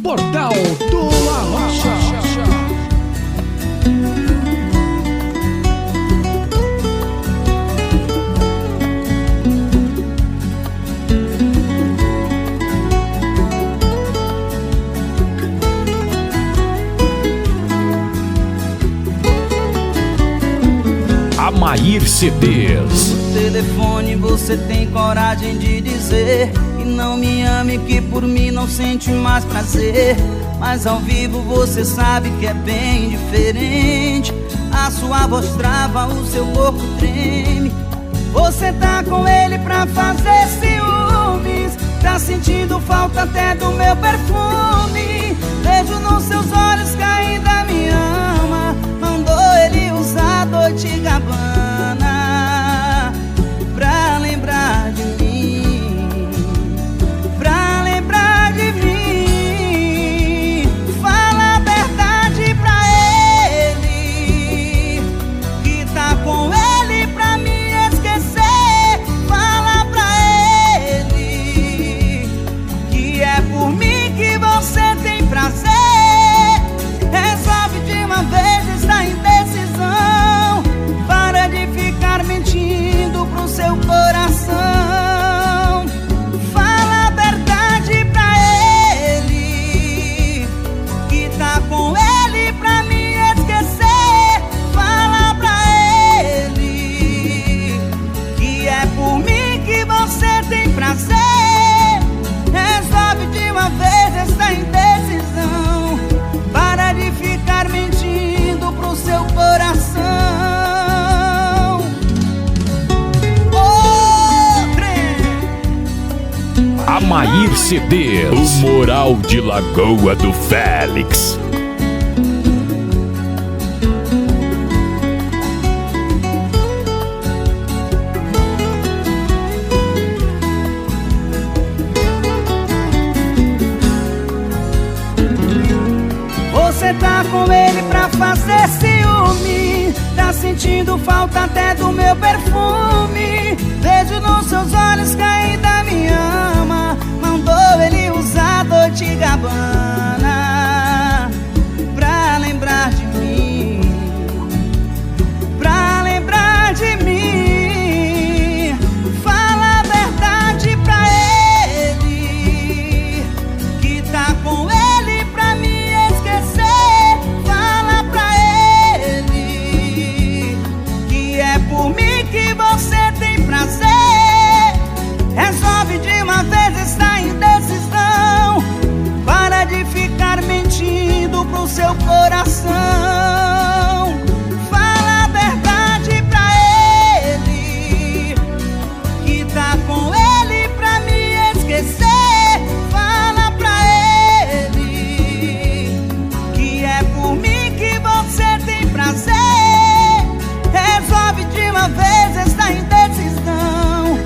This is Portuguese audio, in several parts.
Portal do Arrocha. Amair CDs. No telefone você tem coragem de dizer que não me ame, que por mim não sente mais prazer. Mas ao vivo você sabe que é bem diferente. A sua voz trava, o seu corpo treme. Você tá com ele pra fazer ciúmes. Tá sentindo falta até do meu perfume. Vejo nos seus olhos que ainda me ama. Mandou ele usar Dolce & Gabbana pra lembrar de mim, pra lembrar de mim. Fala a verdade pra ele, que tá com ele pra me esquecer. Fala pra ele que é por mim que você tem prazer. Resolve de uma vez essa indecisão. Para de ficar mentindo pro seu coração. Fala a verdade pra ele, que tá com ele pra me esquecer. Fala pra ele que é por mim que você tem prazer. Resolve de uma vez essa indecisão. Para de ficar mentindo pro seu coração. Amair CDs. O Moral de Lagoa do Félix. Você tá com ele pra fazer ciúme. Tá sentindo falta até do meu perfume. Vejo nos seus olhos que ainda me ama. Mandou ele usar Dolce & Gabbana pra lembrar de mim, pra lembrar de mim. Fala a verdade pra ele, que tá com ele pra me esquecer. Fala pra ele que é por mim que você tem prazer. Resolve de uma vez essa indecisão. Para de ficar mentindo pro seu coração. Fala a verdade pra ele, que tá com ele pra me esquecer. Fala pra ele que é por mim que você tem prazer. Resolve de uma vez essa indecisão.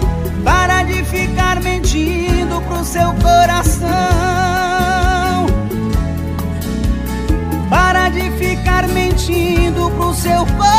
Para de ficar mentindo pro seu coração. Para de ficar mentindo pro seu coração.